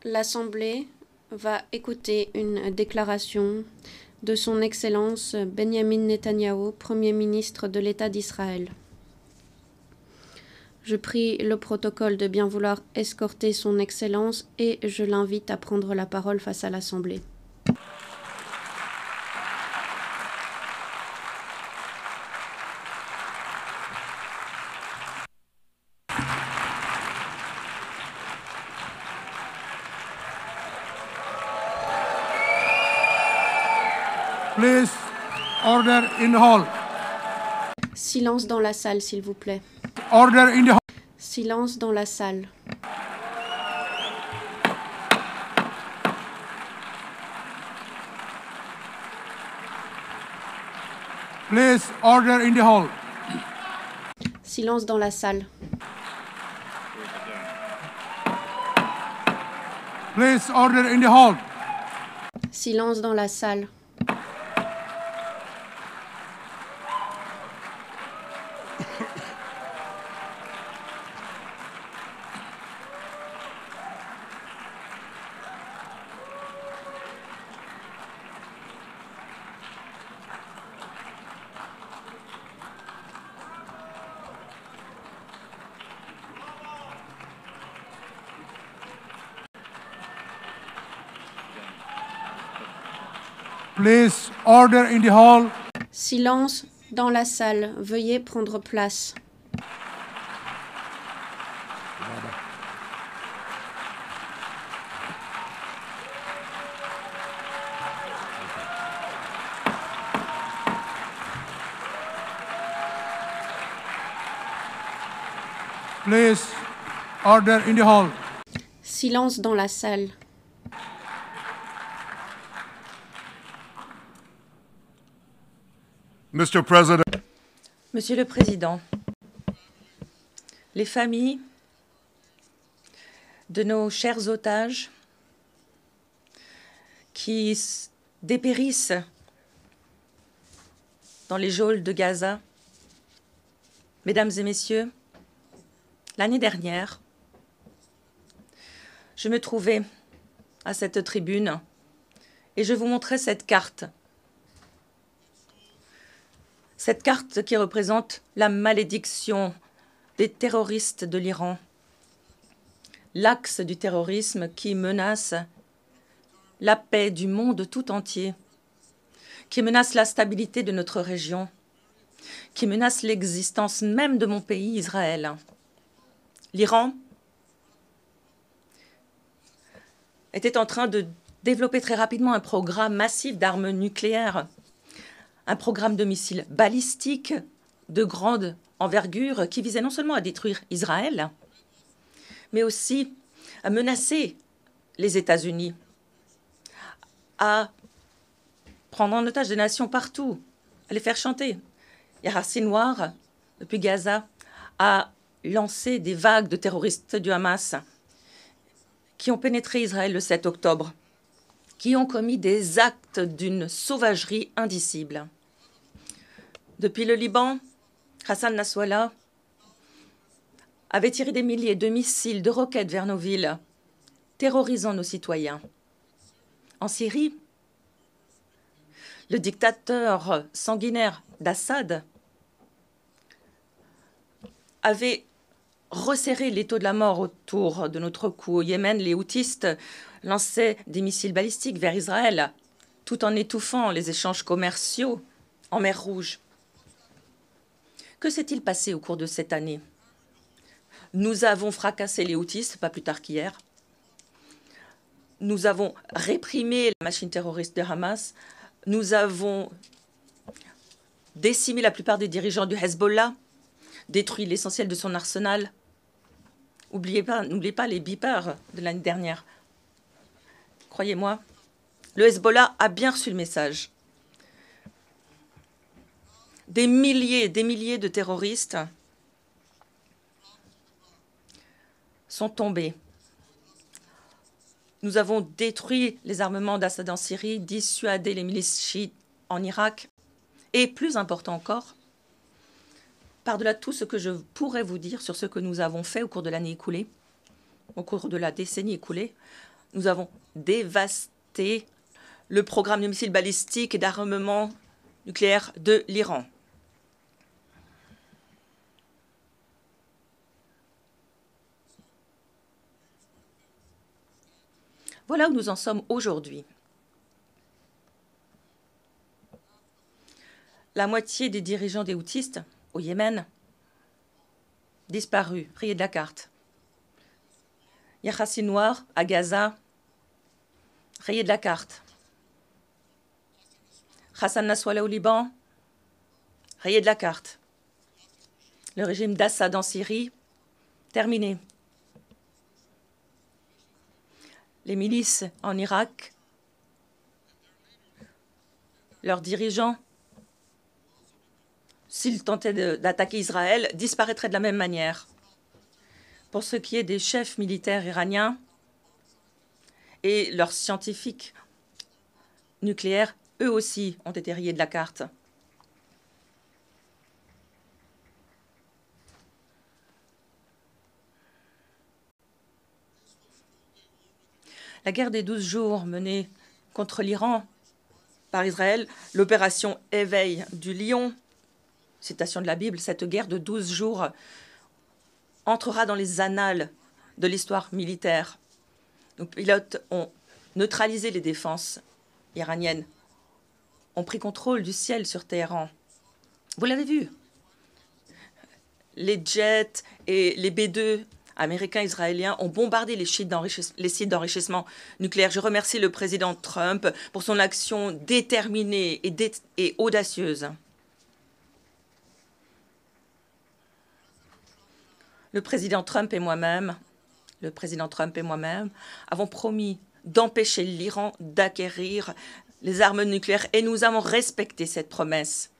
L'Assemblée va écouter une déclaration de son Excellence Benjamin Netanyahou, Premier ministre de l'État d'Israël. Je prie le protocole de bien vouloir escorter son Excellence et je l'invite à prendre la parole face à l'Assemblée. Please, order in the hall. Silence dans la salle, s'il vous plaît. Order in the hall. Silence dans la salle. Please, order in the hall. Silence dans la salle. Please, order in the hall. Silence dans la salle. Please, order in the hall. Silence dans la salle. Veuillez prendre place. Please, order in the hall. Silence dans la salle. Mr. President. Monsieur le Président, les familles de nos chers otages qui dépérissent dans les geôles de Gaza, mesdames et messieurs, l'année dernière, je me trouvais à cette tribune et je vous montrais cette carte. Cette carte qui représente la malédiction des terroristes de l'Iran, l'axe du terrorisme qui menace la paix du monde tout entier, qui menace la stabilité de notre région, qui menace l'existence même de mon pays, Israël. L'Iran était en train de développer très rapidement un programme massif d'armes nucléaires, un programme de missiles balistiques de grande envergure qui visait non seulement à détruire Israël, mais aussi à menacer les États-Unis, à prendre en otage des nations partout, à les faire chanter. Yahya Sinwar, depuis Gaza, a lancé des vagues de terroristes du Hamas qui ont pénétré Israël le 7 octobre, qui ont commis des actes d'une sauvagerie indicible. Depuis le Liban, Hassan Nasrallah avait tiré des milliers de missiles, de roquettes vers nos villes, terrorisant nos citoyens. En Syrie, le dictateur sanguinaire d'Assad avait resserré l'étau de la mort autour de notre cou. Au Yémen, les houthistes lançaient des missiles balistiques vers Israël, tout en étouffant les échanges commerciaux en mer Rouge. Que s'est-il passé au cours de cette année? Nous avons fracassé les houthistes, pas plus tard qu'hier. Nous avons réprimé la machine terroriste de Hamas. Nous avons décimé la plupart des dirigeants du Hezbollah, détruit l'essentiel de son arsenal. N'oubliez pas les beepers de l'année dernière. Croyez-moi, le Hezbollah a bien reçu le message. Des milliers de terroristes sont tombés. Nous avons détruit les armements d'Assad en Syrie, dissuadé les milices chiites en Irak. Et plus important encore, par-delà tout ce que je pourrais vous dire sur ce que nous avons fait au cours de l'année écoulée, au cours de la décennie écoulée, nous avons dévasté le programme de missiles balistiques et d'armement nucléaire de l'Iran. Voilà où nous en sommes aujourd'hui. La moitié des dirigeants des Houthis au Yémen disparus, rayés de la carte. Yahya Noir à Gaza, rayé de la carte. Hassan Nasrallah au Liban, rayé de la carte. Le régime d'Assad en Syrie, terminé. Les milices en Irak, leurs dirigeants, s'ils tentaient d'attaquer Israël, disparaîtraient de la même manière. Pour ce qui est des chefs militaires iraniens et leurs scientifiques nucléaires, eux aussi ont été rayés de la carte. La guerre des 12 jours menée contre l'Iran par Israël, l'opération Éveil du Lion, citation de la Bible, cette guerre de 12 jours entrera dans les annales de l'histoire militaire. Nos pilotes ont neutralisé les défenses iraniennes, ont pris contrôle du ciel sur Téhéran. Vous l'avez vu, les jets et les B-2 américains, israéliens ont bombardé les sites d'enrichissement nucléaire. Je remercie le président Trump pour son action déterminée et audacieuse. Le président Trump et moi-même avons promis d'empêcher l'Iran d'acquérir les armes nucléaires et nous avons respecté cette promesse.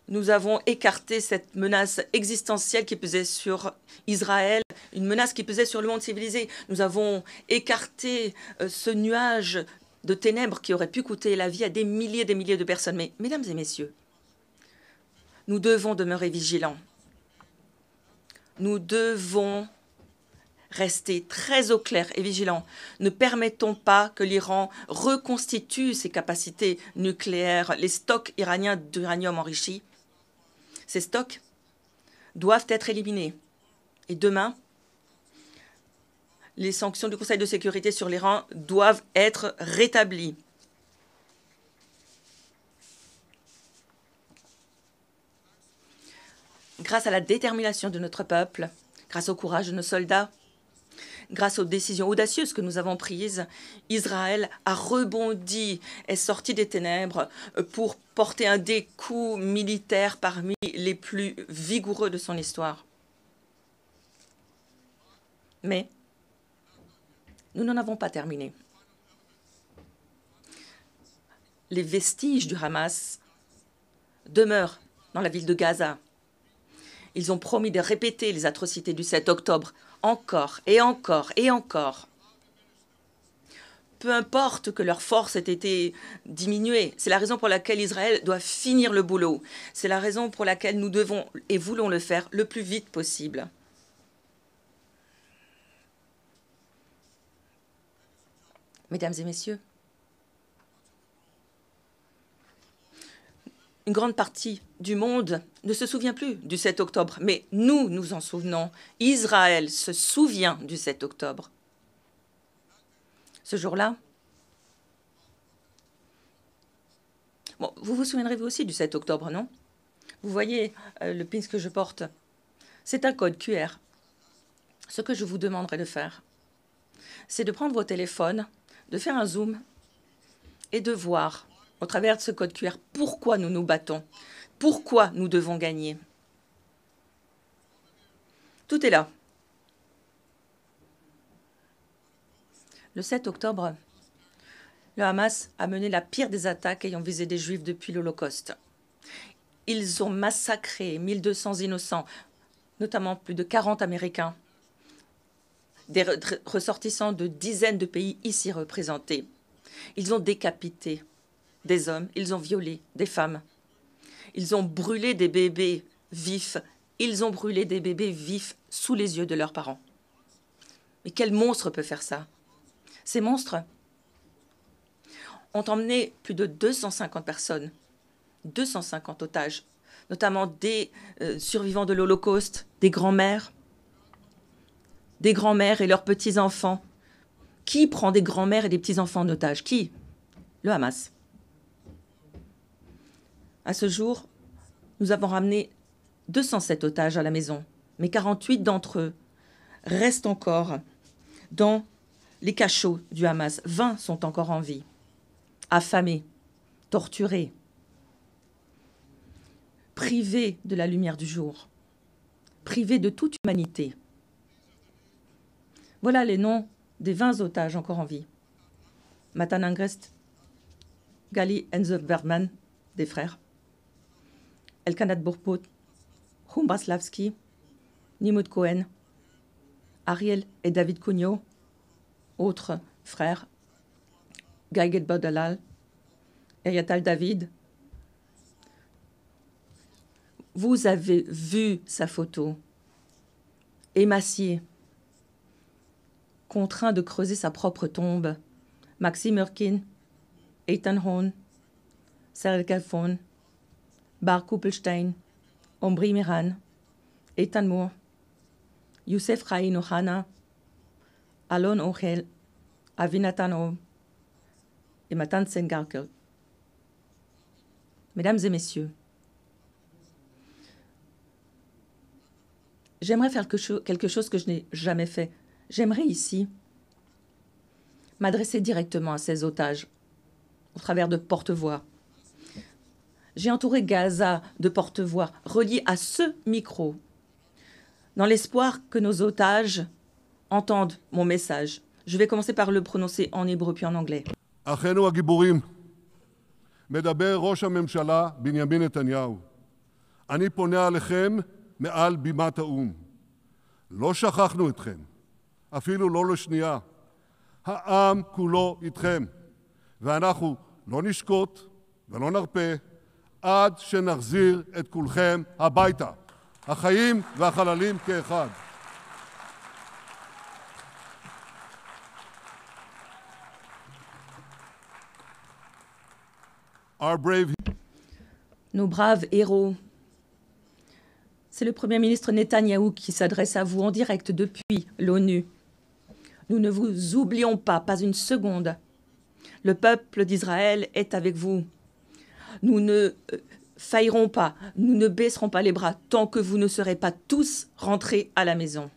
Nous avons écarté cette menace existentielle qui pesait sur Israël, une menace qui pesait sur le monde civilisé. Nous avons écarté ce nuage de ténèbres qui aurait pu coûter la vie à des milliers de personnes. Mais, mesdames et messieurs, nous devons demeurer vigilants. Nous devons rester très au clair et vigilants. Ne permettons pas que l'Iran reconstitue ses capacités nucléaires, les stocks iraniens d'uranium enrichi. Ces stocks doivent être éliminés. Et demain, les sanctions du Conseil de sécurité sur l'Iran doivent être rétablies. Grâce à la détermination de notre peuple, grâce au courage de nos soldats, grâce aux décisions audacieuses que nous avons prises, Israël a rebondi, est sorti des ténèbres pour porter un des coups militaires parmi les plus vigoureux de son histoire. Mais nous n'en avons pas terminé. Les vestiges du Hamas demeurent dans la ville de Gaza. Ils ont promis de répéter les atrocités du 7 octobre encore et encore et encore. Peu importe que leur force ait été diminuée, c'est la raison pour laquelle Israël doit finir le boulot. C'est la raison pour laquelle nous devons et voulons le faire le plus vite possible. Mesdames et messieurs, une grande partie du monde ne se souvient plus du 7 octobre, mais nous nous en souvenons. Israël se souvient du 7 octobre. Ce jour-là, bon, vous vous souviendrez vous aussi du 7 octobre, non? Vous voyez le pin que je porte. C'est un code QR. Ce que je vous demanderai de faire, c'est de prendre vos téléphones, de faire un zoom et de voir au travers de ce code QR pourquoi nous nous battons, pourquoi nous devons gagner. Tout est là. Le 7 octobre, le Hamas a mené la pire des attaques ayant visé des Juifs depuis l'Holocauste. Ils ont massacré 1200 innocents, notamment plus de 40 Américains, des ressortissants de dizaines de pays ici représentés. Ils ont décapité des hommes, ils ont violé des femmes. Ils ont brûlé des bébés vifs Ils ont brûlé des bébés vifs sous les yeux de leurs parents. Mais quel monstre peut faire ça? Ces monstres ont emmené plus de 250 personnes, 250 otages, notamment des survivants de l'Holocauste, des grands-mères et leurs petits-enfants. Qui prend des grands-mères et des petits-enfants en otage? Qui? Le Hamas. À ce jour, nous avons ramené 207 otages à la maison, mais 48 d'entre eux restent encore dans les cachots du Hamas. 20 sont encore en vie, affamés, torturés, privés de la lumière du jour, privés de toute humanité. Voilà les noms des 20 otages encore en vie. Matan Angrest, Gali Enzo Bergman, des frères, Elkanat Bourpout, Humbaslavski, Nimud Cohen, Ariel et David Cugnot, autres frères, Gaiget Baudalal, Eriatal David. Vous avez vu sa photo, émacié, contraint de creuser sa propre tombe. Maxime Urkin, Eitan Hon, Serge Galfon, Bar Kuppelstein, Omri Miran, Eitan Moore, Youssef Chaim Ohana, Alon Ochel, Avinatan Om et Matan Sengarkel. Mesdames et messieurs, j'aimerais faire quelque chose que je n'ai jamais fait. J'aimerais ici m'adresser directement à ces otages, au travers de porte-voix. J'ai entouré Gaza de porte-voix reliés à ce micro, dans l'espoir que nos otages entendent mon message. Je vais commencer par le prononcer en hébreu puis en anglais. אחינו הגיבורים, מדבר ראש הממשלה בנימין נתניהו. אני פונה עליכם מעל בימת האו"ם. לא שכחנו אתכם, אפילו לא לשנייה. העם כולו איתכם, ואנחנו לא נשקוט ולא נרפה עד שנחזיר את כולכם הביתה, החיים והחללים כאחד. Nos braves héros. C'est le Premier ministre Netanyahou qui s'adresse à vous en direct depuis l'ONU. Nous ne vous oublions pas une seconde. Le peuple d'Israël est avec vous. Nous ne faillerons pas, nous ne baisserons pas les bras tant que vous ne serez pas tous rentrés à la maison.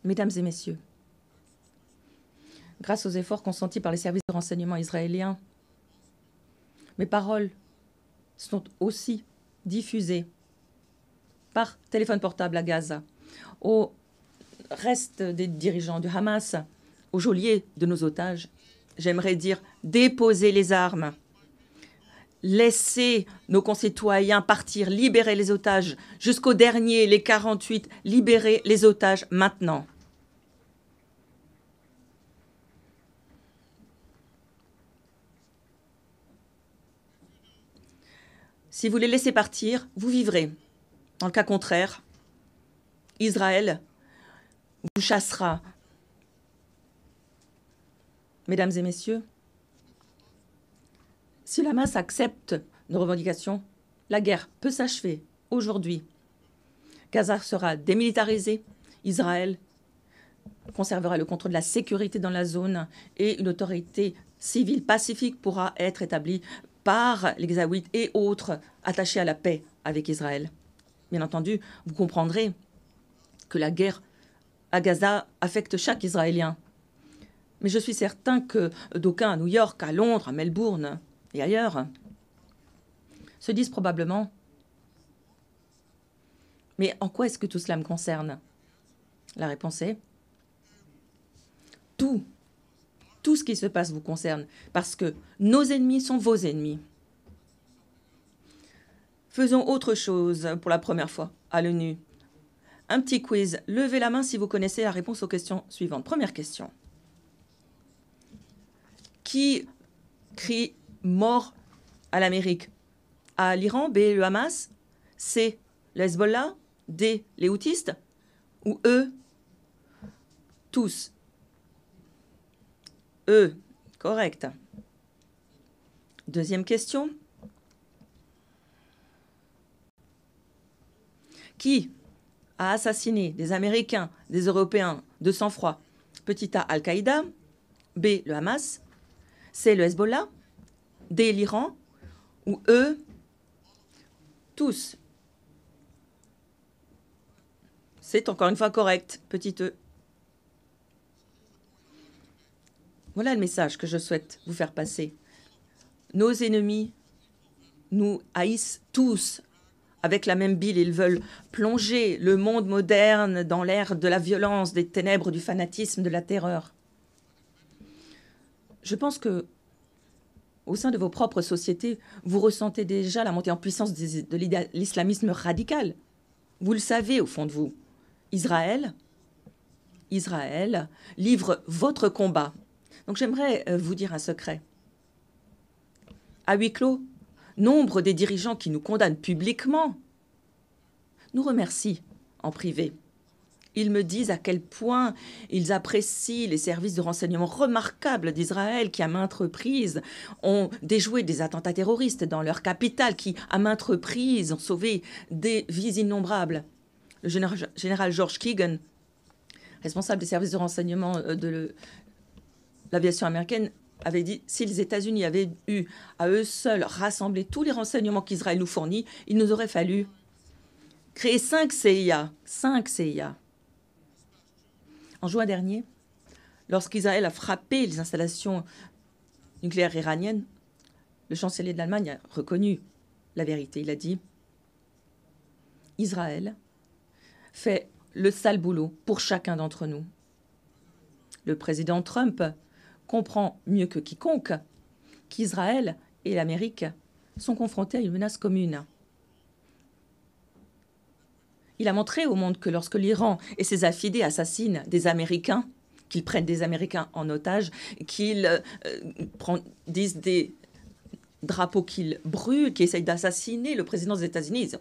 Mesdames et messieurs, grâce aux efforts consentis par les services de renseignement israéliens, mes paroles sont aussi diffusées par téléphone portable à Gaza, au reste des dirigeants du Hamas, aux geôliers de nos otages. J'aimerais dire déposez les armes, laissez nos concitoyens partir, libérez les otages jusqu'au dernier, les 48, libérez les otages maintenant. Si vous les laissez partir, vous vivrez. Dans le cas contraire, Israël vous chassera. Mesdames et messieurs, si le Hamas accepte nos revendications, la guerre peut s'achever aujourd'hui. Gaza sera démilitarisée, Israël conservera le contrôle de la sécurité dans la zone et une autorité civile pacifique pourra être établie par les Gazaouites et autres attachés à la paix avec Israël. Bien entendu, vous comprendrez que la guerre à Gaza affecte chaque Israélien. Mais je suis certain que d'aucuns à New York, à Londres, à Melbourne et ailleurs se disent probablement « Mais en quoi est-ce que tout cela me concerne ?» La réponse est « Tout ce qui se passe vous concerne, parce que nos ennemis sont vos ennemis. » Faisons autre chose pour la première fois à l'ONU. Un petit quiz. Levez la main si vous connaissez la réponse aux questions suivantes. Première question. Qui crie mort à l'Amérique? A, l'Iran, B, le Hamas, C, le Hezbollah, D, les houthistes, ou E, tous? E, correct. Deuxième question. Qui a assassiné des Américains, des Européens de sang-froid? Petit A, Al-Qaïda, B, le Hamas, C, le Hezbollah, D, l'Iran, ou E, tous? C'est encore une fois correct, petit E. Voilà le message que je souhaite vous faire passer. Nos ennemis nous haïssent tous avec la même bile. Ils veulent plonger le monde moderne dans l'ère de la violence, des ténèbres, du fanatisme, de la terreur. Je pense que, au sein de vos propres sociétés, vous ressentez déjà la montée en puissance de l'islamisme radical. Vous le savez au fond de vous. Israël livre votre combat. Donc j'aimerais vous dire un secret. À huis clos, nombre des dirigeants qui nous condamnent publiquement nous remercient en privé. Ils me disent à quel point ils apprécient les services de renseignement remarquables d'Israël qui, à maintes reprises, ont déjoué des attentats terroristes dans leur capitale, qui, à maintes reprises, ont sauvé des vies innombrables. Le général George Keegan, responsable des services de renseignement de l'aviation américaine, avait dit, si les États-Unis avaient eu à eux seuls rassemblé tous les renseignements qu'Israël nous fournit, il nous aurait fallu créer 5 CIA. 5 CIA. En juin dernier, lorsqu'Israël a frappé les installations nucléaires iraniennes, le chancelier de l'Allemagne a reconnu la vérité. Il a dit « Israël fait le sale boulot pour chacun d'entre nous. » Le président Trump comprend mieux que quiconque qu'Israël et l'Amérique sont confrontés à une menace commune. Il a montré au monde que lorsque l'Iran et ses affidés assassinent des Américains, qu'ils prennent des Américains en otage, qu'ils disent des drapeaux qu'ils brûlent, qu'ils essayent d'assassiner le président des États-Unis.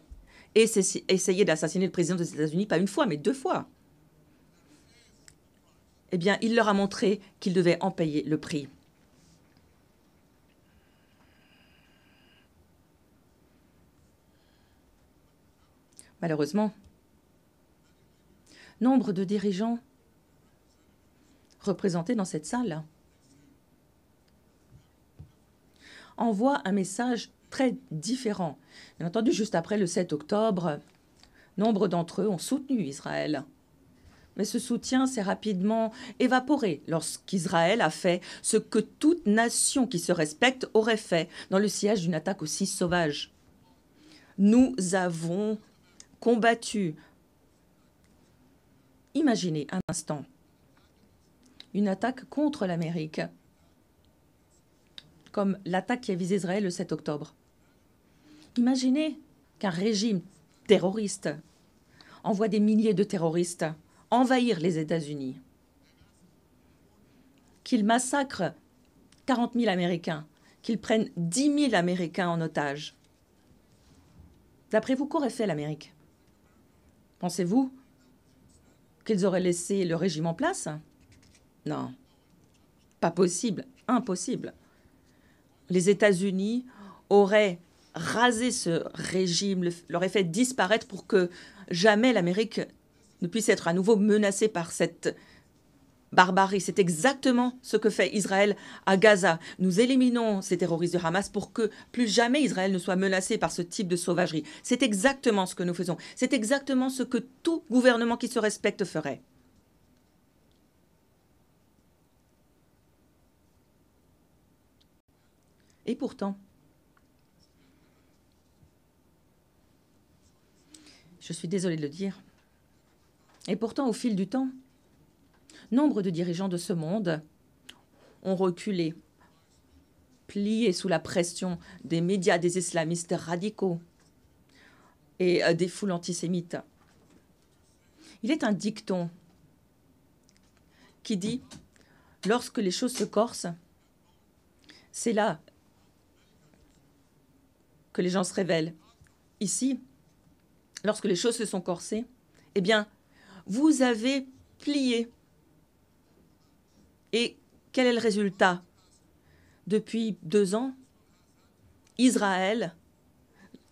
Et essayer d'assassiner le président des États-Unis, pas une fois, mais 2 fois. Eh bien, il leur a montré qu'ils devaient en payer le prix. Malheureusement, nombre de dirigeants représentés dans cette salle envoient un message très différent. Bien entendu, juste après le 7 octobre, nombre d'entre eux ont soutenu Israël. Mais ce soutien s'est rapidement évaporé lorsqu'Israël a fait ce que toute nation qui se respecte aurait fait dans le sillage d'une attaque aussi sauvage. Nous avons combattu. Imaginez un instant une attaque contre l'Amérique, comme l'attaque qui a visé Israël le 7 octobre. Imaginez qu'un régime terroriste envoie des milliers de terroristes envahir les États-Unis, qu'ils massacrent 40 000 Américains, qu'ils prennent 10 000 Américains en otage. D'après vous, qu'aurait fait l'Amérique? Pensez-vous qu'ils auraient laissé le régime en place? Non, pas possible, impossible. Les États-Unis auraient rasé ce régime, l'auraient fait disparaître pour que jamais l'Amérique ne puisse être à nouveau menacée par cette barbarie. C'est exactement ce que fait Israël à Gaza. Nous éliminons ces terroristes de Hamas pour que plus jamais Israël ne soit menacé par ce type de sauvagerie. C'est exactement ce que nous faisons. C'est exactement ce que tout gouvernement qui se respecte ferait. Et pourtant, je suis désolée de le dire, et pourtant, au fil du temps, nombre de dirigeants de ce monde ont reculé, pliés sous la pression des médias, des islamistes radicaux et des foules antisémites. Il est un dicton qui dit « Lorsque les choses se corsent, C'est là que les gens se révèlent. Ici, lorsque les choses se sont corsées, eh bien, vous avez plié. Et quel est le résultat? Depuis 2 ans, Israël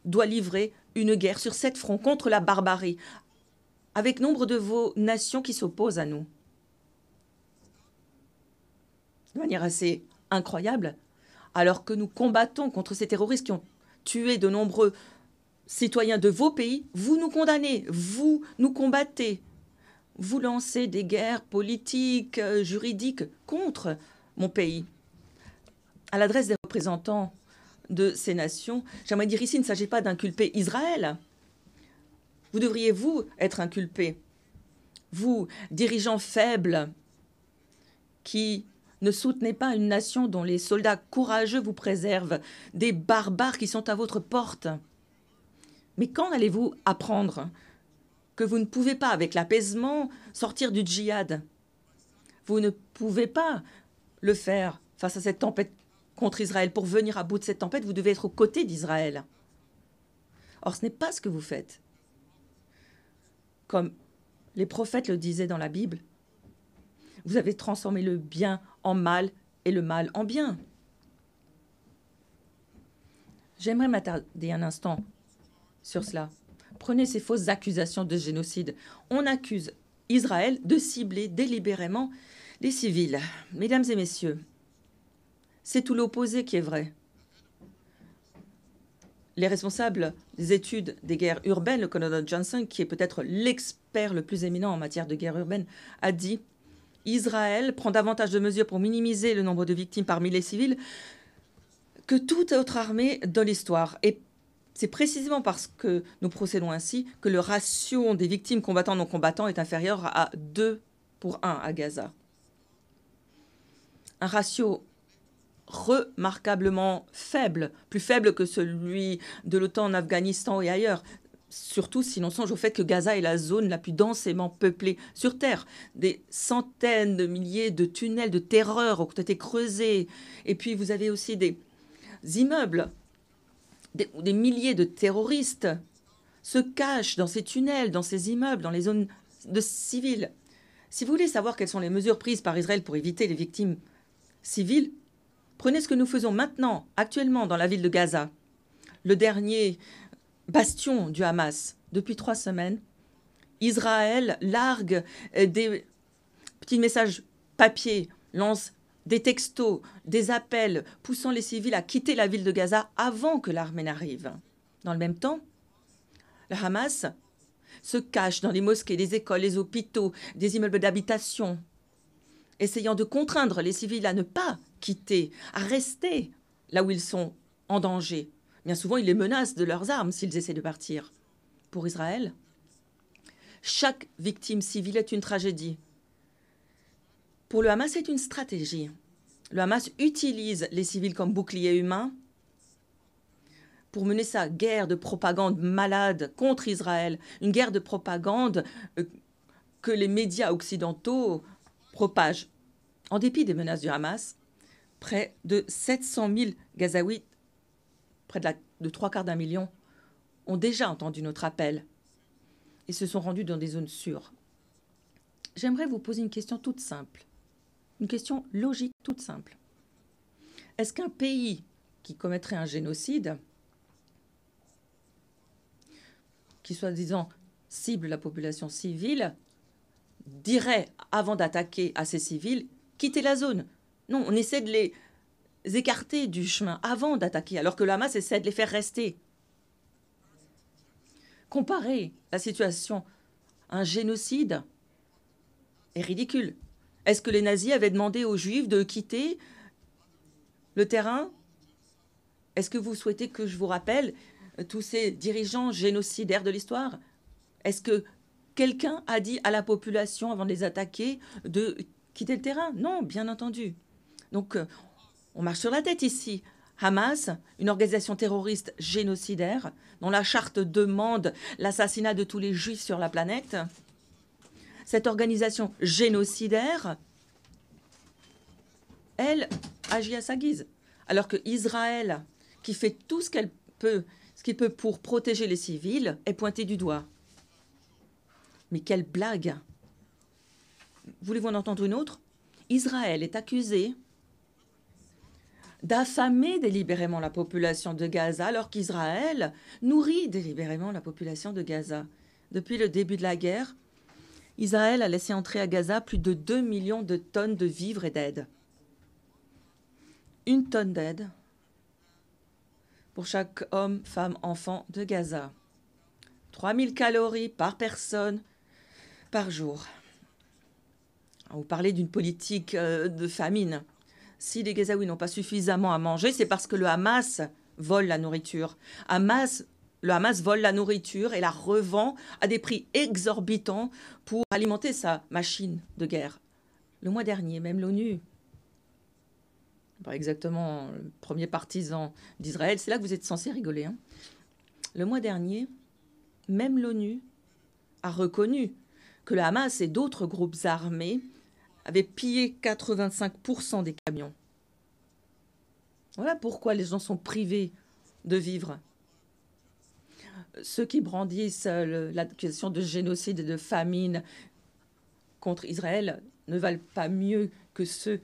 doit livrer une guerre sur 7 fronts contre la barbarie, avec nombre de vos nations qui s'opposent à nous. De manière assez incroyable, alors que nous combattons contre ces terroristes qui ont tué de nombreux citoyens de vos pays, vous nous condamnez, vous nous combattez, vous lancez des guerres politiques, juridiques contre mon pays. À l'adresse des représentants de ces nations, j'aimerais dire ici, il ne s'agit pas d'inculper Israël. Vous devriez, vous, être inculpés. Vous, dirigeants faibles, qui ne soutenez pas une nation dont les soldats courageux vous préservent, des barbares qui sont à votre porte. Mais quand allez-vous apprendre que vous ne pouvez pas, avec l'apaisement, sortir du djihad? Vous ne pouvez pas le faire face à cette tempête contre Israël. Pour venir à bout de cette tempête, vous devez être aux côtés d'Israël. Or, ce n'est pas ce que vous faites. Comme les prophètes le disaient dans la Bible, vous avez transformé le bien en mal et le mal en bien. J'aimerais m'attarder un instant sur cela. Prenez ces fausses accusations de génocide. On accuse Israël de cibler délibérément les civils. Mesdames et messieurs, c'est tout l'opposé qui est vrai. Les responsables des études des guerres urbaines, le colonel Johnson, qui est peut-être l'expert le plus éminent en matière de guerre urbaine, a dit « Israël prend davantage de mesures pour minimiser le nombre de victimes parmi les civils que toute autre armée de l'histoire. » Et c'est précisément parce que nous procédons ainsi que le ratio des victimes combattants non combattants est inférieur à 2 pour 1 à Gaza. Un ratio remarquablement faible, plus faible que celui de l'OTAN en Afghanistan et ailleurs, surtout si l'on songe au fait que Gaza est la zone la plus densément peuplée sur Terre. Des centaines de milliers de tunnels de terreur ont été creusés, et puis vous avez aussi des immeubles, des milliers de terroristes se cachent dans ces tunnels, dans ces immeubles, dans les zones de civils. Si vous voulez savoir quelles sont les mesures prises par Israël pour éviter les victimes civiles, prenez ce que nous faisons maintenant, actuellement, dans la ville de Gaza, le dernier bastion du Hamas. Depuis 3 semaines, Israël largue des petits messages papier, lance des textos, des appels, poussant les civils à quitter la ville de Gaza avant que l'armée n'arrive. Dans le même temps, le Hamas se cache dans les mosquées, les écoles, les hôpitaux, des immeubles d'habitation, essayant de contraindre les civils à ne pas quitter, à rester là où ils sont en danger. Bien souvent, ils les menacent de leurs armes s'ils essaient de partir. Pour Israël, chaque victime civile est une tragédie. Pour le Hamas, c'est une stratégie. Le Hamas utilise les civils comme bouclier humain pour mener sa guerre de propagande malade contre Israël, une guerre de propagande que les médias occidentaux propagent. En dépit des menaces du Hamas, près de 700 000 Gazaouis, près de 3/4 d'un million, ont déjà entendu notre appel et se sont rendus dans des zones sûres. J'aimerais vous poser une question toute simple, une question logique toute simple. Est-ce qu'un pays qui commettrait un génocide, qui soi-disant cible la population civile, dirait avant d'attaquer à ces civils, quittez la zone? Non, on essaie de les écarter du chemin avant d'attaquer, alors que le Hamas essaie de les faire rester. Comparer la situation à un génocide est ridicule. Est-ce que les nazis avaient demandé aux Juifs de quitter le terrain? Est-ce que vous souhaitez que je vous rappelle tous ces dirigeants génocidaires de l'histoire? Est-ce que quelqu'un a dit à la population, avant de les attaquer, de quitter le terrain? Non, bien entendu. Donc, on marche sur la tête ici. Hamas, une organisation terroriste génocidaire, dont la charte demande l'assassinat de tous les juifs sur la planète. Cette organisation génocidaire, elle, agit à sa guise. alors que Israël, qui fait tout ce qu'il peut pour protéger les civils, est pointé du doigt. Mais quelle blague! Voulez-vous en entendre une autre? Israël est accusé d'affamer délibérément la population de Gaza, alors qu'Israël nourrit délibérément la population de Gaza. Depuis le début de la guerre, Israël a laissé entrer à Gaza plus de 2 millions de tonnes de vivres et d'aide. 1 tonne d'aide pour chaque homme, femme, enfant de Gaza. 3000 calories par personne par jour. Vous parlez d'une politique de famine. Si les Gazaouis n'ont pas suffisamment à manger, c'est parce que le Hamas vole la nourriture. Le Hamas vole la nourriture et la revend à des prix exorbitants pour alimenter sa machine de guerre. Le mois dernier, même l'ONU, pas exactement le premier partisan d'Israël, c'est là que vous êtes censé rigoler, hein. Le mois dernier, même l'ONU a reconnu que le Hamas et d'autres groupes armés avaient pillé 85% des camions. Voilà pourquoi les gens sont privés de vivre. Ceux qui brandissent l'accusation de génocide et de famine contre Israël ne valent pas mieux que ceux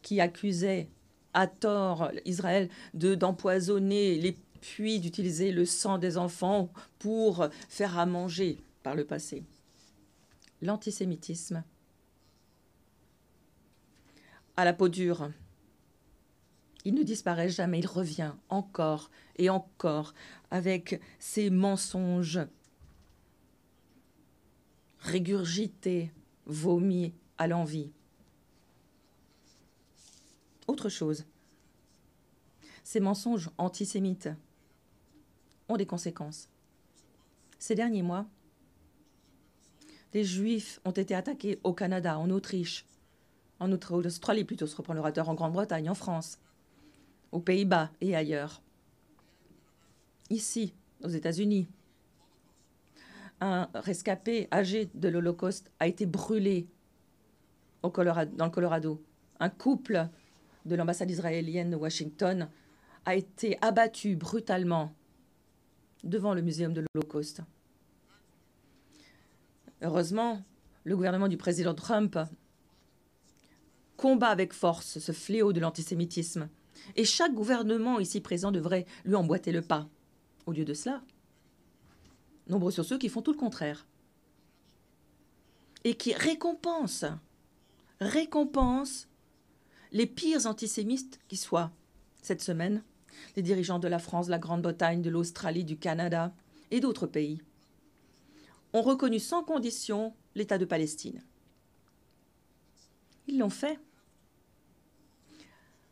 qui accusaient à tort Israël d'empoisonner les puits, d'utiliser le sang des enfants pour faire à manger par le passé. L'antisémitisme à la peau dure. Il ne disparaît jamais, il revient encore et encore avec ses mensonges régurgités, vomis à l'envi. Autre chose, ces mensonges antisémites ont des conséquences. Ces derniers mois, des Juifs ont été attaqués au Canada, en Autriche, en Australie plutôt, se reprend l'orateur, en Grande-Bretagne, en France, aux Pays-Bas et ailleurs. Ici, aux États-Unis, un rescapé âgé de l'Holocauste a été brûlé dans le Colorado. Un couple de l'ambassade israélienne de Washington a été abattu brutalement devant le muséum de l'Holocauste. Heureusement, le gouvernement du président Trump combat avec force ce fléau de l'antisémitisme. Et chaque gouvernement ici présent devrait lui emboîter le pas. Au lieu de cela, nombreux sont ceux qui font tout le contraire. Et qui récompensent les pires antisémites qui soient. Cette semaine, les dirigeants de la France, de la Grande-Bretagne, de l'Australie, du Canada et d'autres pays ont reconnu sans condition l'État de Palestine. Ils l'ont fait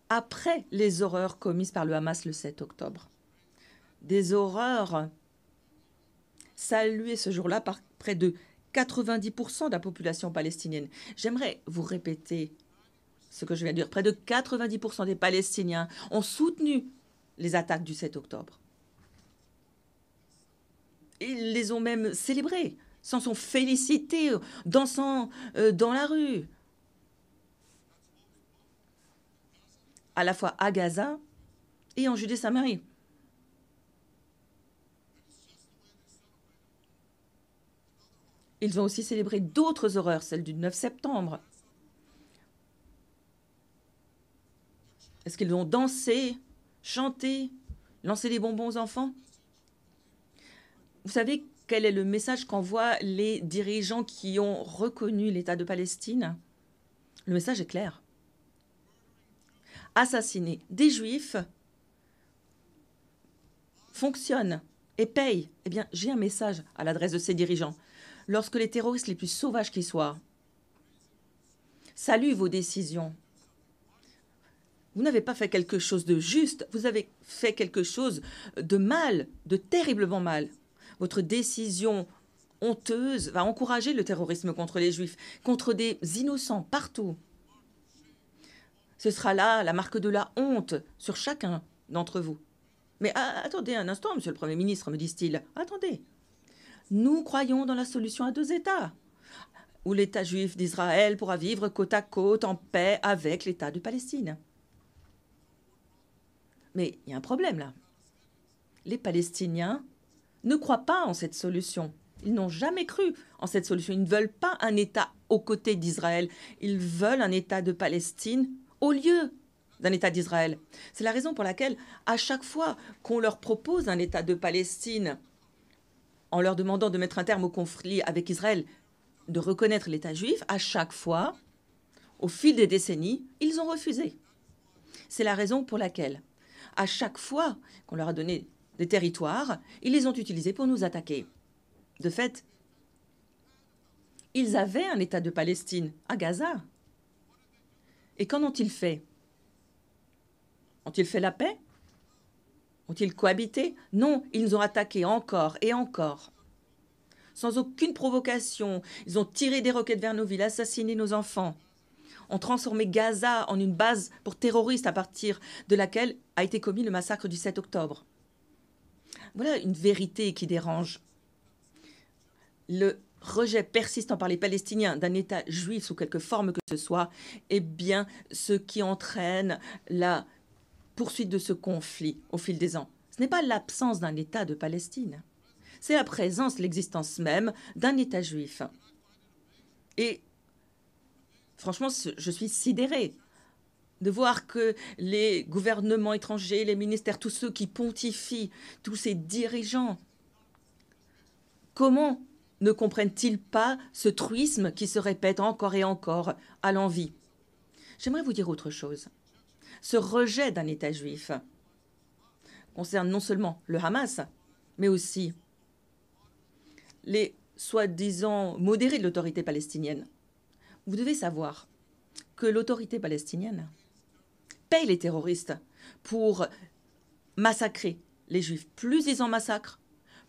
après les horreurs commises par le Hamas le 7 octobre. Des horreurs saluées ce jour-là par près de 90% de la population palestinienne. J'aimerais vous répéter ce que je viens de dire. Près de 90% des Palestiniens ont soutenu les attaques du 7 octobre. Ils les ont même célébrées, s'en sont félicités, dansant dans la rue. À la fois à Gaza et en Judée-Samarie. Ils ont aussi célébré d'autres horreurs, celle du 9 septembre. Est-ce qu'ils ont dansé, chanté, lancé des bonbons aux enfants? Vous savez quel est le message qu'envoient les dirigeants qui ont reconnu l'État de Palestine? Le message est clair. Assassiner des Juifs fonctionne et paye. Eh bien, j'ai un message à l'adresse de ces dirigeants. Lorsque les terroristes les plus sauvages qui soient saluent vos décisions, vous n'avez pas fait quelque chose de juste, vous avez fait quelque chose de mal, de terriblement mal. Votre décision honteuse va encourager le terrorisme contre les Juifs, contre des innocents partout. Ce sera là la marque de la honte sur chacun d'entre vous. Mais attendez un instant, monsieur le Premier ministre, me disent-ils. Attendez. Nous croyons dans la solution à 2 États, où l'État juif d'Israël pourra vivre côte à côte en paix avec l'État de Palestine. Mais il y a un problème là. Les Palestiniens ne croient pas en cette solution. Ils n'ont jamais cru en cette solution. Ils ne veulent pas un État aux côtés d'Israël. Ils veulent un État de Palestine au lieu d'un État d'Israël. C'est la raison pour laquelle, à chaque fois qu'on leur propose un État de Palestine, en leur demandant de mettre un terme au conflit avec Israël, de reconnaître l'État juif, à chaque fois, au fil des décennies, ils ont refusé. C'est la raison pour laquelle, à chaque fois qu'on leur a donné des territoires, ils les ont utilisés pour nous attaquer. De fait, ils avaient un État de Palestine à Gaza. Et qu'en ont-ils fait? Ont-ils fait la paix? Ont-ils cohabité? Non, ils nous ont attaqués encore et encore. Sans aucune provocation, ils ont tiré des roquettes vers nos villes, assassiné nos enfants, ont transformé Gaza en une base pour terroristes à partir de laquelle a été commis le massacre du 7 octobre. Voilà une vérité qui dérange. Le rejet persistant par les Palestiniens d'un État juif sous quelque forme que ce soit est bien ce qui entraîne la poursuite de ce conflit au fil des ans. Ce n'est pas l'absence d'un État de Palestine. C'est la présence, l'existence même d'un État juif. Et franchement, je suis sidérée de voir que les gouvernements étrangers, les ministères, tous ceux qui pontifient, tous ces dirigeants, comment ne comprennent-ils pas ce truisme qui se répète encore et encore à l'envi? J'aimerais vous dire autre chose. Ce rejet d'un État juif concerne non seulement le Hamas, mais aussi les soi-disant modérés de l'autorité palestinienne. Vous devez savoir que l'autorité palestinienne paye les terroristes pour massacrer les Juifs. Plus ils en massacrent,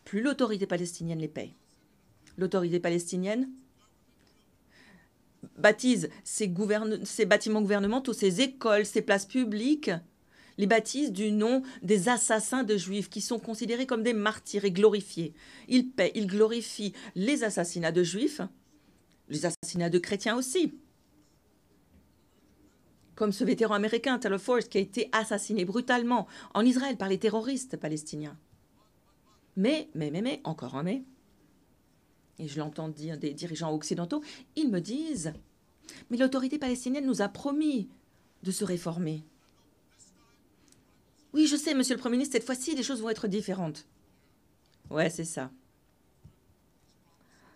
plus l'autorité palestinienne les paye. L'autorité palestinienne baptise ces bâtiments gouvernementaux, ces écoles, ces places publiques, les baptise du nom des assassins de Juifs qui sont considérés comme des martyrs et glorifiés. Ils paient, ils glorifient les assassinats de Juifs, les assassinats de chrétiens aussi. Comme ce vétéran américain, Taylor Force, qui a été assassiné brutalement en Israël par les terroristes palestiniens. Mais, encore un mais, et je l'entends dire des dirigeants occidentaux, ils me disent « Mais l'autorité palestinienne nous a promis de se réformer. » Oui, je sais, monsieur le Premier ministre, cette fois-ci, les choses vont être différentes. Ouais, c'est ça.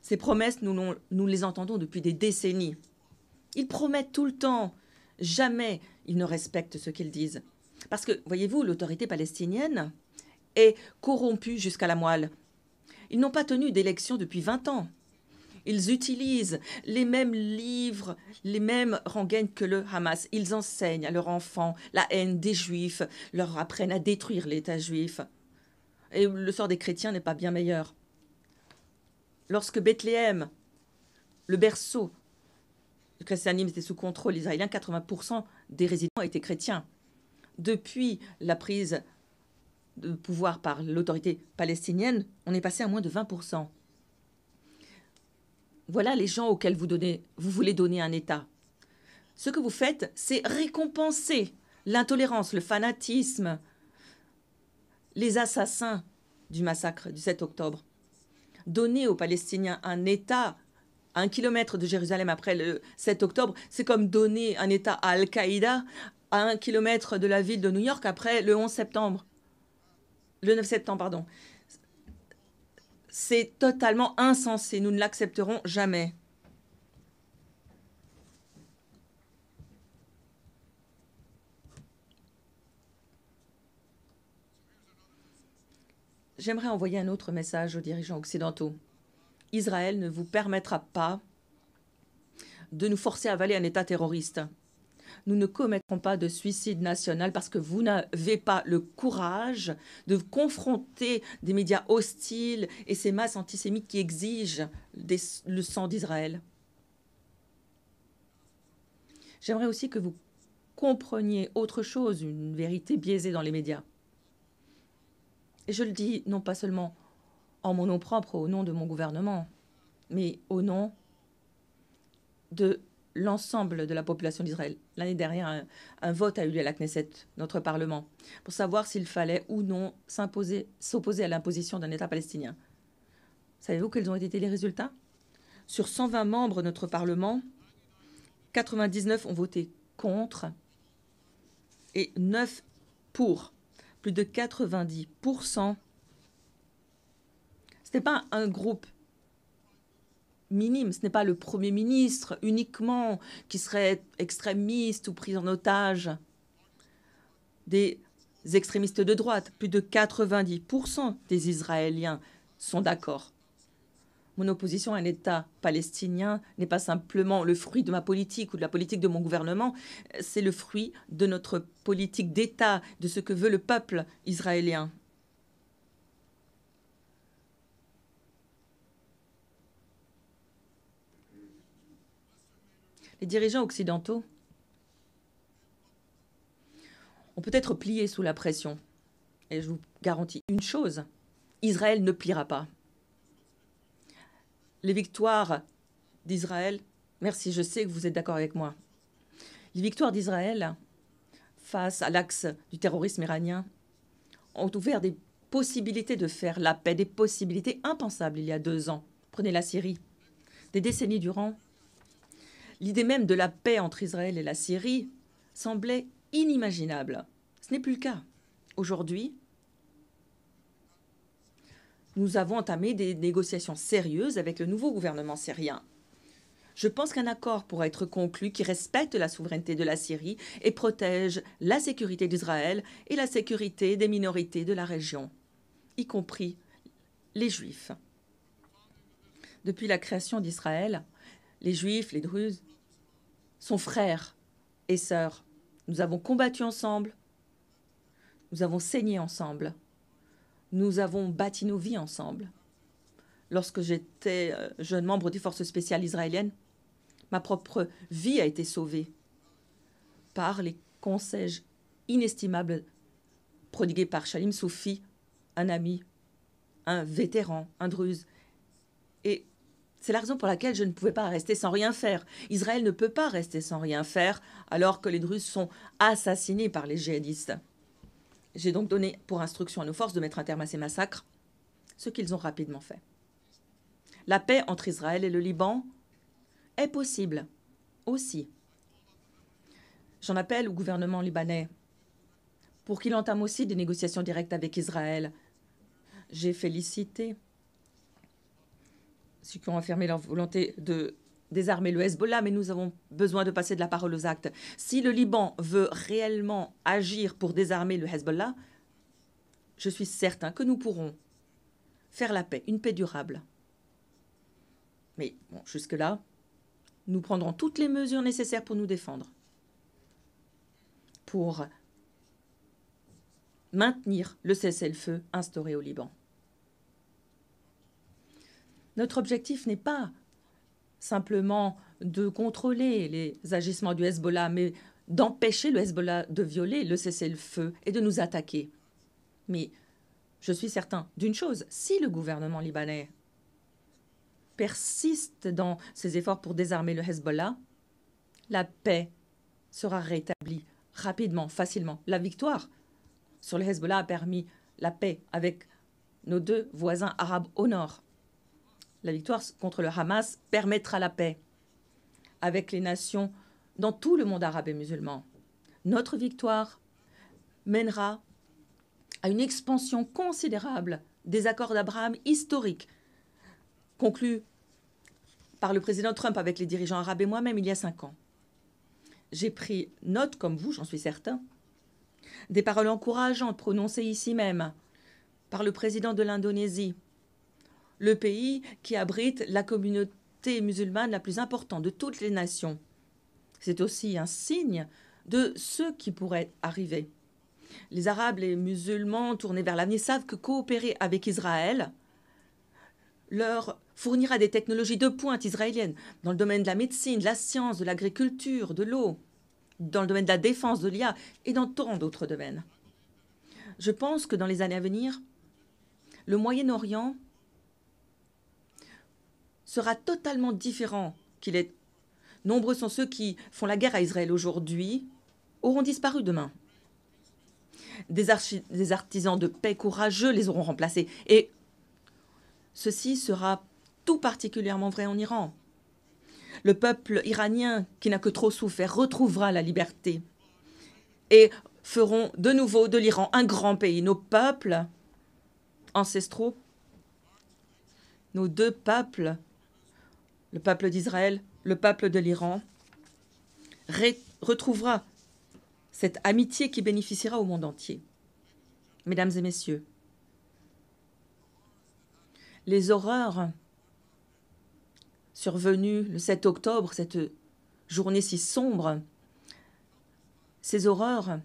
Ces promesses, nous les entendons depuis des décennies. Ils promettent tout le temps. Jamais ils ne respectent ce qu'ils disent. Parce que, voyez-vous, l'autorité palestinienne est corrompue jusqu'à la moelle. Ils n'ont pas tenu d'élection depuis 20 ans. Ils utilisent les mêmes livres, les mêmes rengaines que le Hamas. Ils enseignent à leurs enfants la haine des Juifs, leur apprennent à détruire l'État juif. Et le sort des chrétiens n'est pas bien meilleur. Lorsque Bethléem, le berceau du christianisme, était sous contrôle israélien, 80% des résidents étaient chrétiens. Depuis la prise de pouvoir par l'autorité palestinienne, on est passé à moins de 20%. Voilà les gens auxquels vous voulez donner un État. Ce que vous faites, c'est récompenser l'intolérance, le fanatisme, les assassins du massacre du 7 octobre. Donner aux Palestiniens un État à 1 kilomètre de Jérusalem après le 7 octobre, c'est comme donner un État à Al-Qaïda à 1 kilomètre de la ville de New York après le 11 septembre. Le 9 septembre, pardon. C'est totalement insensé. Nous ne l'accepterons jamais. J'aimerais envoyer un autre message aux dirigeants occidentaux. Israël ne vous permettra pas de nous forcer à avaler un État terroriste. Nous ne commettrons pas de suicide national parce que vous n'avez pas le courage de confronter des médias hostiles et ces masses antisémites qui exigent le sang d'Israël. J'aimerais aussi que vous compreniez autre chose, une vérité biaisée dans les médias. Et je le dis non pas seulement en mon nom propre, au nom de mon gouvernement, mais au nom de l'ensemble de la population d'Israël. L'année dernière, un vote a eu lieu à la Knesset, notre Parlement, pour savoir s'il fallait ou non s'opposer à l'imposition d'un État palestinien. Savez-vous quels ont été les résultats? Sur 120 membres de notre Parlement, 99 ont voté contre et 9 pour. Plus de 90%. Ce n'est pas un groupe minime, ce n'est pas le Premier ministre uniquement qui serait extrémiste ou pris en otage. Des extrémistes de droite, plus de 90% des Israéliens sont d'accord. Mon opposition à un État palestinien n'est pas simplement le fruit de ma politique ou de la politique de mon gouvernement, c'est le fruit de notre politique d'État, de ce que veut le peuple israélien. Les dirigeants occidentaux ont peut-être plié sous la pression. Et je vous garantis une chose, Israël ne pliera pas. Les victoires d'Israël, merci, je sais que vous êtes d'accord avec moi. Les victoires d'Israël face à l'axe du terrorisme iranien ont ouvert des possibilités de faire la paix, des possibilités impensables il y a 2 ans. Prenez la Syrie. Des décennies durant, l'idée même de la paix entre Israël et la Syrie semblait inimaginable. Ce n'est plus le cas. Aujourd'hui, nous avons entamé des négociations sérieuses avec le nouveau gouvernement syrien. Je pense qu'un accord pourra être conclu qui respecte la souveraineté de la Syrie et protège la sécurité d'Israël et la sécurité des minorités de la région, y compris les Juifs. Depuis la création d'Israël, les Juifs, les Druzes, sont frères et sœurs. Nous avons combattu ensemble, nous avons saigné ensemble. Nous avons bâti nos vies ensemble. Lorsque j'étais jeune membre des forces spéciales israéliennes, ma propre vie a été sauvée par les conseils inestimables prodigués par Shalim Soufi, un ami, un vétéran, un druze. Et c'est la raison pour laquelle je ne pouvais pas rester sans rien faire. Israël ne peut pas rester sans rien faire alors que les Druzes sont assassinés par les djihadistes. J'ai donc donné pour instruction à nos forces de mettre un terme à ces massacres, ce qu'ils ont rapidement fait. La paix entre Israël et le Liban est possible aussi. J'en appelle au gouvernement libanais pour qu'il entame aussi des négociations directes avec Israël. J'ai félicité ceux qui ont affirmé leur volonté de désarmer le Hezbollah, mais nous avons besoin de passer de la parole aux actes. Si le Liban veut réellement agir pour désarmer le Hezbollah, je suis certain que nous pourrons faire la paix, une paix durable. Mais bon, jusque-là, nous prendrons toutes les mesures nécessaires pour nous défendre, pour maintenir le cessez-le-feu instauré au Liban. Notre objectif n'est pas simplement de contrôler les agissements du Hezbollah, mais d'empêcher le Hezbollah de violer le cessez-le-feu et de nous attaquer. Mais je suis certain d'une chose, si le gouvernement libanais persiste dans ses efforts pour désarmer le Hezbollah, la paix sera rétablie rapidement, facilement. La victoire sur le Hezbollah a permis la paix avec nos 2 voisins arabes au nord. La victoire contre le Hamas permettra la paix avec les nations dans tout le monde arabe et musulman. Notre victoire mènera à une expansion considérable des accords d'Abraham historiques conclus par le président Trump avec les dirigeants arabes et moi-même il y a 5 ans. J'ai pris note, comme vous, j'en suis certain, des paroles encourageantes prononcées ici même par le président de l'Indonésie, le pays qui abrite la communauté musulmane la plus importante de toutes les nations. C'est aussi un signe de ce qui pourrait arriver. Les Arabes, les musulmans tournés vers l'avenir savent que coopérer avec Israël leur fournira des technologies de pointe israéliennes dans le domaine de la médecine, de la science, de l'agriculture, de l'eau, dans le domaine de la défense, de l'IA et dans tant d'autres domaines. Je pense que dans les années à venir, le Moyen-Orient sera totalement différent qu'il est nombreux sont ceux qui font la guerre à Israël aujourd'hui, auront disparu demain. Des artisans de paix courageux les auront remplacés. Et ceci sera tout particulièrement vrai en Iran. Le peuple iranien, qui n'a que trop souffert, retrouvera la liberté et feront de nouveau de l'Iran un grand pays. Nos peuples ancestraux, nos deux peuples, le peuple d'Israël, le peuple de l'Iran, retrouvera cette amitié qui bénéficiera au monde entier. Mesdames et messieurs, les horreurs survenues le 7 octobre, cette journée si sombre, ces horreurs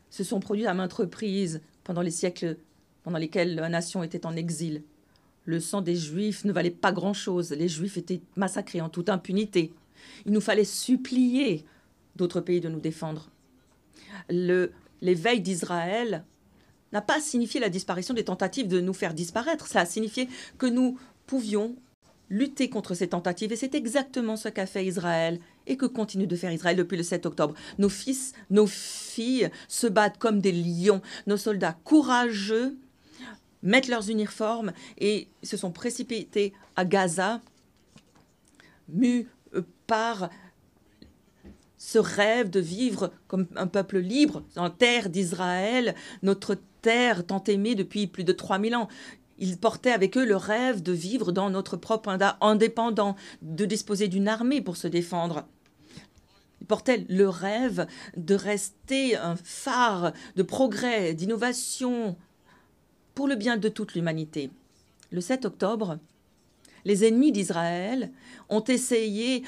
se sont produites à maintes reprises pendant les siècles pendant lesquels la nation était en exil. Le sang des Juifs ne valait pas grand-chose. Les Juifs étaient massacrés en toute impunité. Il nous fallait supplier d'autres pays de nous défendre. L'éveil d'Israël n'a pas signifié la disparition des tentatives de nous faire disparaître. Ça a signifié que nous pouvions lutter contre ces tentatives. Et c'est exactement ce qu'a fait Israël et que continue de faire Israël depuis le 7 octobre. Nos fils, nos filles se battent comme des lions. Nos soldats courageux mettent leurs uniformes et se sont précipités à Gaza, mus par ce rêve de vivre comme un peuple libre dans la terre d'Israël, notre terre tant aimée depuis plus de 3000 ans. Ils portaient avec eux le rêve de vivre dans notre propre État indépendant, de disposer d'une armée pour se défendre. Ils portaient le rêve de rester un phare de progrès, d'innovation, pour le bien de toute l'humanité. Le 7 octobre, les ennemis d'Israël ont essayé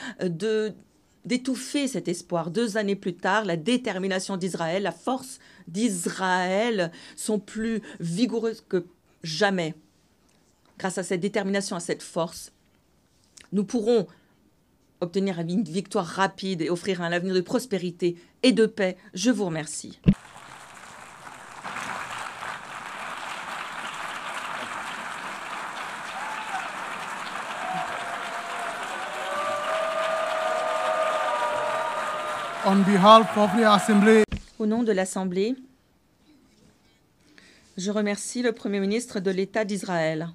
d'étouffer cet espoir. 2 années plus tard, la détermination d'Israël, la force d'Israël sont plus vigoureuses que jamais. Grâce à cette détermination, à cette force, nous pourrons obtenir une victoire rapide et offrir un avenir de prospérité et de paix. Je vous remercie. On behalf of the Assembly, Au nom de l'Assemblée, je remercie le Premier ministre de l'État d'Israël.